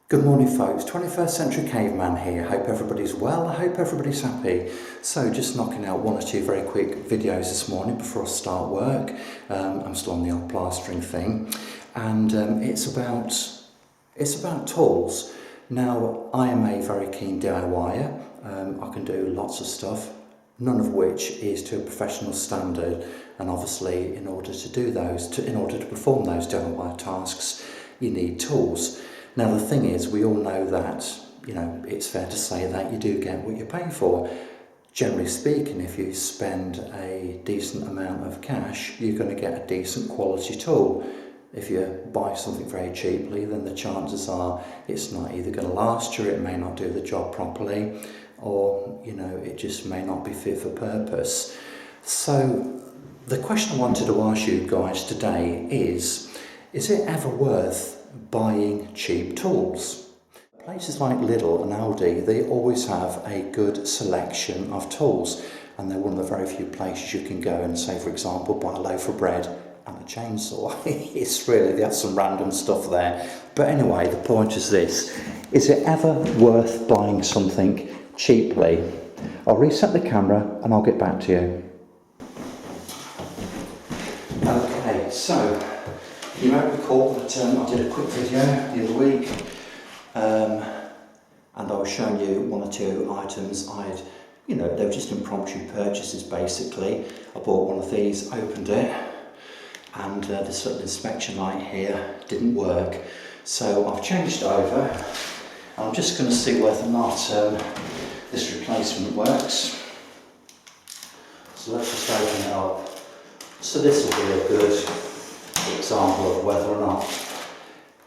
Good morning folks, 21st century caveman here. Hope everybody's well, I hope everybody's happy. So just knocking out one or two very quick videos this morning before I start work. I'm still on the old plastering thing, and it's about tools. Now I am a very keen DIYer. I can do lots of stuff, none of which is to a professional standard, and obviously in order to do those, in order to perform those DIY tasks, you need tools. Now the thing is, we all know that, it's fair to say that you do get what you pay for. Generally speaking, if you spend a decent amount of cash, you're going to get a decent quality tool. If you buy something very cheaply, then the chances are it's not either going to last you, it may not do the job properly, or it just may not be fit for purpose. So the question I wanted to ask you guys today is it ever worth buying cheap tools? Places like Lidl and Aldi, they always have a good selection of tools, and they're one of the very few places you can go and say, for example, buy a loaf of bread and a chainsaw. It's really, they have some random stuff there. But anyway, the point is this: is it ever worth buying something cheaply? I'll reset the camera and I'll get back to you. Okay, so you might recall that I did a quick video the other week, and I was showing you one or two items they were just impromptu purchases basically. I bought one of these, opened it, and this little inspection light here didn't work. So I've changed it over, and I'm just going to see whether or not this replacement works. So let's just open it up. So this will be a good example of whether or not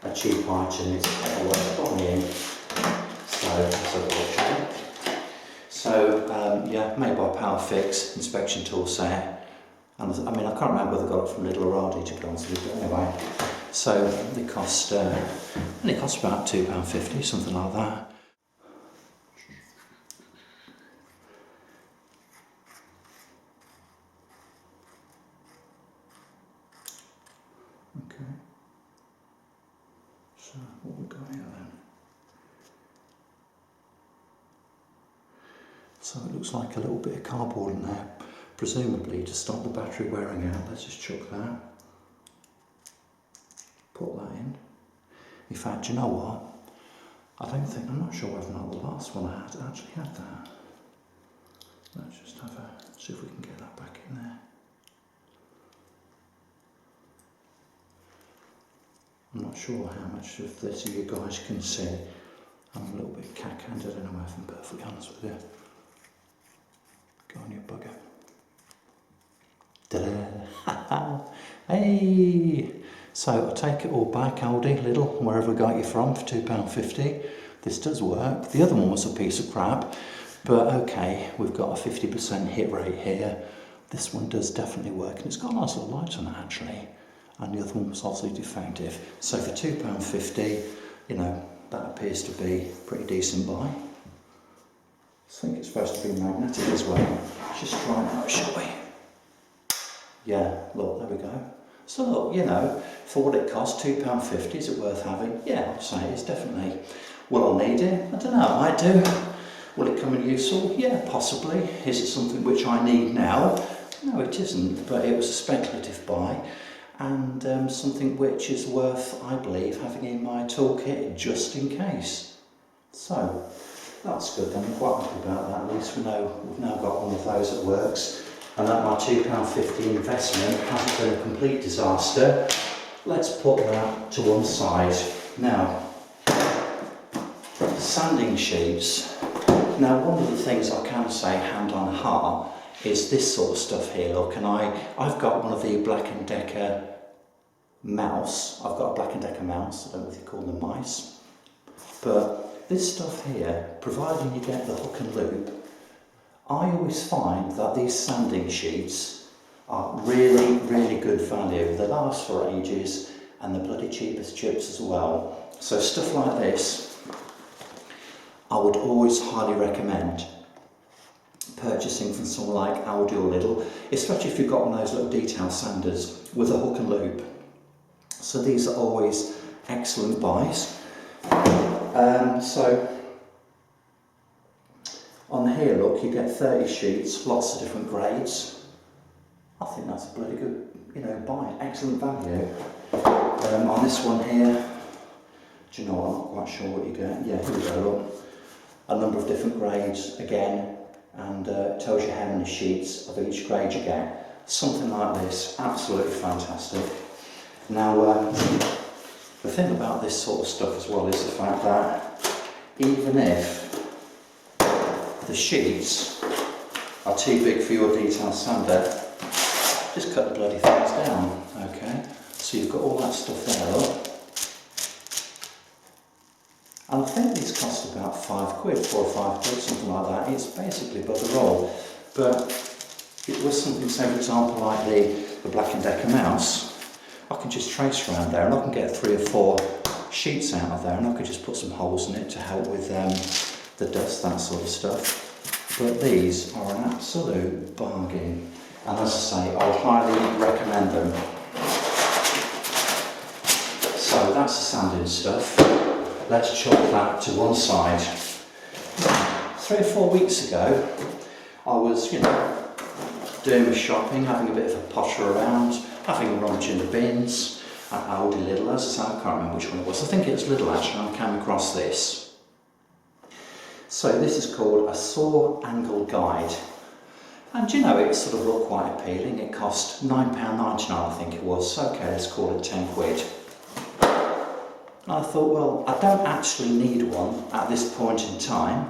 a cheap item is ever worth buying. So let's have a look. So made by Powerfix inspection tool set, and I can't remember whether I got it from Lidl or Aldi, to be honest with you, but anyway. So they cost about £2.50, something like that. Okay, so what we got here then? So it looks like a little bit of cardboard in there, presumably to stop the battery wearing out. Let's just chuck that, put that in. In fact, do you know what? I'm not sure whether or not the last one I had actually had that. Let's just see if we can get that back in there. I'm not sure how much of this you guys can see. I'm a little bit cack-handed anyway, if I'm perfectly honest with you. Go on, you bugger. Ta-da! Hey! So I take it all back, Aldi, Lidl, wherever I got you from, for £2.50. This does work. The other one was a piece of crap, but okay, we've got a 50% hit rate here. This one does definitely work, and it's got a nice little light on it actually. And the other one was obviously defective. So for £2.50, that appears to be a pretty decent buy. I think it's supposed to be magnetic as well. Let's just try it out, shall we? Yeah, look, there we go. So look, for what it costs, £2.50, is it worth having? Yeah, I'd say it's definitely. Will I need it? I don't know, I might do. Will it come in useful? Yeah, possibly. Is it something which I need now? No, it isn't, but it was a speculative buy, and something which is worth, I believe, having in my toolkit just in case. So that's good then, I'm quite happy about that. At least we've now got one of those that works, and that my £2.50 investment hasn't been a complete disaster. Let's put that to one side. Now, sanding sheets. Now, one of the things I can say hand on heart is this sort of stuff here. Look, and I've got one of the Black & Decker mouse. I've got a Black & Decker mouse. I don't know if you call them mice, but this stuff here, providing you get the hook and loop, I always find that these sanding sheets are really, really good value. They last for ages, and they're bloody cheap as chips as well. So stuff like this, I would always highly recommend purchasing from someone like Aldi or Lidl, especially if you've got one of those little detail sanders with a hook and loop. So these are always excellent buys. So on here, look, you get 30 sheets, lots of different grades. I think that's a bloody good, buy, excellent value. On this one here, do you know what, I'm not quite sure what you get. Yeah, here we go, look. A number of different grades again, and it tells you how many sheets of each grade you get. Something like this, absolutely fantastic. Now, the thing about this sort of stuff as well is the fact that even if the sheets are too big for your detail sander, just cut the bloody things down, okay? So you've got all that stuff there, look. And I think these cost about £5, 4 or 5 quid, something like that. It's basically bugger all. But it was something, say for example, like the Black & Decker mouse. I can just trace around there and I can get 3 or 4 sheets out of there and I could just put some holes in it to help with the dust, that sort of stuff. But these are an absolute bargain. And as I say, I'll highly recommend them. So that's the sanding stuff. Let's chuck that to one side. 3 or 4 weeks ago, I was, doing my shopping, having a bit of a potter around, having a rummage in the bins at Aldi, Lidl, as I say, I can't remember which one it was. I think it was Lidl actually, and I came across this. So this is called a saw angle guide. And it sort of looked quite appealing. It cost £9.99, I think it was. Okay, let's call it 10 quid. And I thought, well, I don't actually need one at this point in time.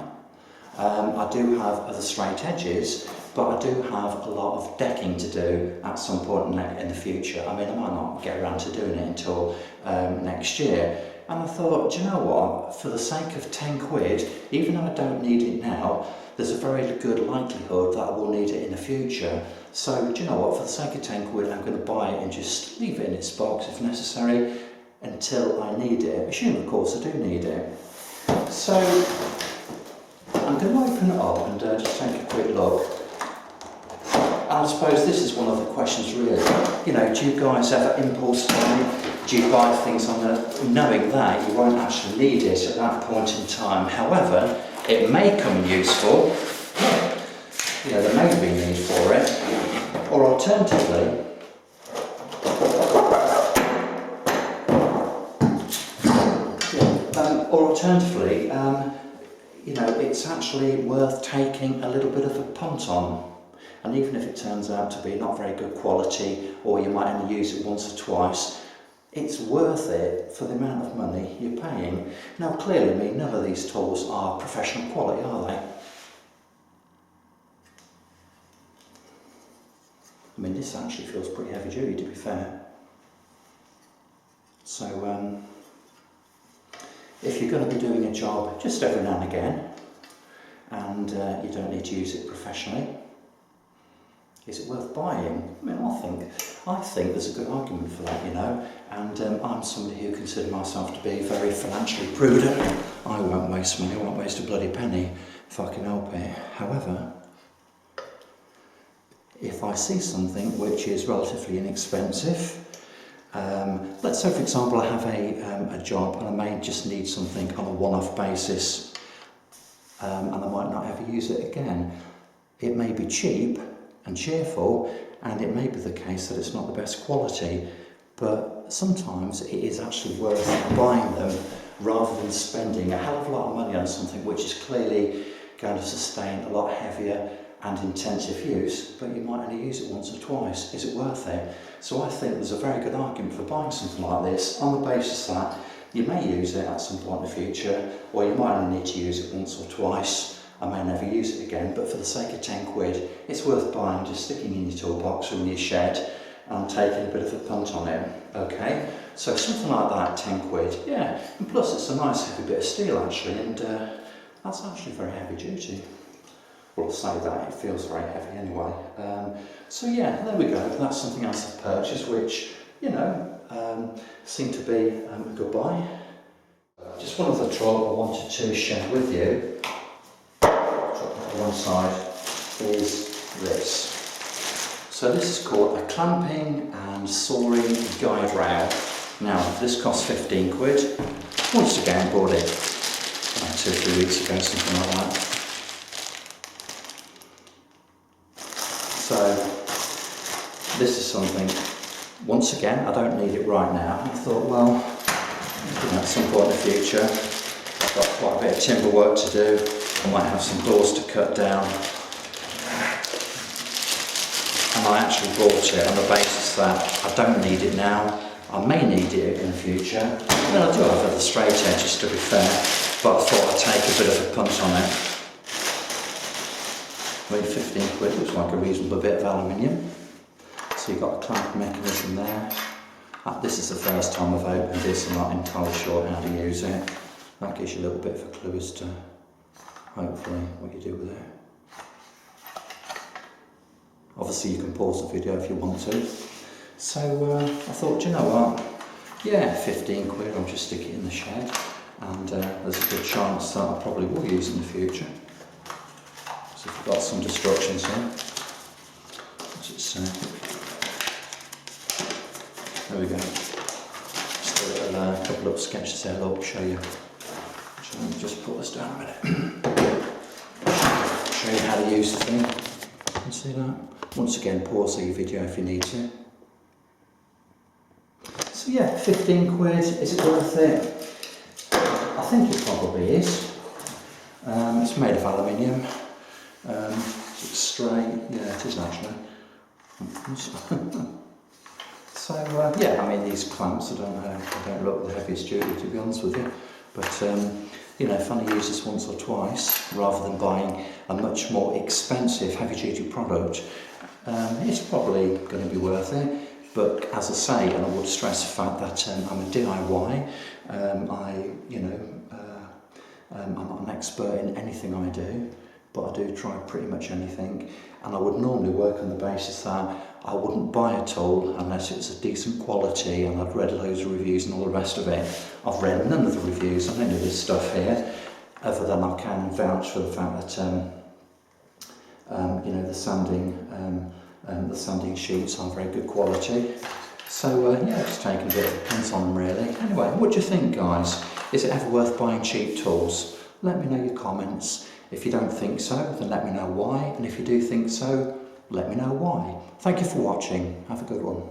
I do have other straight edges, but I do have a lot of decking to do at some point in the future. I mean, I might not get around to doing it until next year. And I thought, do you know what, for the sake of 10 quid, even though I don't need it now, there's a very good likelihood that I will need it in the future. So, do you know what, for the sake of 10 quid, I'm going to buy it and just leave it in its box if necessary until I need it. Assuming, of course, I do need it. So, I'm going to open it up and just take a quick look. And I suppose this is one of the questions really. Do you guys ever impulse buy? Do you buy things knowing that you won't actually need it at that point in time? However, it may come useful. There may be a need for it. Or alternatively, it's actually worth taking a little bit of a punt on. And even if it turns out to be not very good quality, or you might only use it once or twice, it's worth it for the amount of money you're paying. Now clearly, none of these tools are professional quality, are they? This actually feels pretty heavy duty, to be fair. So, if you're going to be doing a job just every now and again, and you don't need to use it professionally, is it worth buying? I think there's a good argument for that, and I'm somebody who considers myself to be very financially prudent. I won't waste money, I won't waste a bloody penny if I can help it. However, if I see something which is relatively inexpensive, let's say for example I have a job and I may just need something on a one-off basis, and I might not ever use it again. It may be cheap and cheerful, and it may be the case that it's not the best quality, but sometimes it is actually worth buying them rather than spending a hell of a lot of money on something which is clearly going to sustain a lot heavier and intensive use, but you might only use it once or twice. Is it worth it? So I think there's a very good argument for buying something like this on the basis that you may use it at some point in the future, or you might only need to use it once or twice. I may never use it again, but for the sake of 10 quid, it's worth buying, just sticking in your toolbox or in your shed and taking a bit of a punt on it, okay? So something like that, 10 quid, yeah. And plus it's a nice heavy bit of steel actually, and that's actually very heavy duty. Well, I'll say that, it feels very heavy anyway. So yeah, there we go, that's something else I've purchased, which, seemed to be a good buy. Just one other tool I wanted to share with you, one side, is this. So this is called a clamping and sawing guide rail. Now this costs 15 quid. Once again bought it 2 or 3 weeks ago, something like that. So this is something, once again, I don't need it right now. I thought, well, at some point in the future, I've got quite a bit of timber work to do. I might have some doors to cut down. And I actually bought it on the basis that I don't need it now. I may need it in the future. I mean, I do have other straight edges, to be fair, but I thought I'd take a bit of a punt on it. I mean, 15 quid looks like a reasonable bit of aluminium. So you've got a clamp mechanism there. This is the first time I've opened this. I'm not entirely sure how to use it. That gives you a little bit of a clue as to hopefully what you do with it. Obviously you can pause the video if you want to. So I thought, do you know what? Yeah, 15 quid, I'll just stick it in the shed. And there's a good chance that I probably will use it in the future. So we've got some instructions here. What's it say? There we go. Just a little, couple of sketches there, I'll show you. So let me just put this down a minute. Show you how to use the thing. You can see that? Once again, pause the video if you need to. So yeah, 15 quid, is it worth it? I think it probably is. It's made of aluminium. It's straight, yeah it is actually. So yeah, I mean these clamps, they don't look the heaviest duty, to be honest with you. But you know, if I only use this once or twice, rather than buying a much more expensive heavy duty product, it's probably going to be worth it. But as I say, and I would stress the fact that I'm a DIY, I'm not an expert in anything I do, but I do try pretty much anything, and I would normally work on the basis that I wouldn't buy a tool unless it's a decent quality and I'd read loads of reviews and all the rest of it. I've read none of the reviews on any of this stuff here, other than I can vouch for the fact that the sanding sheets are very good quality. So yeah, just taking a bit of a punt on them really. Anyway, what do you think, guys? Is it ever worth buying cheap tools? Let me know your comments. If you don't think so, then let me know why, and if you do think so, let me know why. Thank you for watching. Have a good one.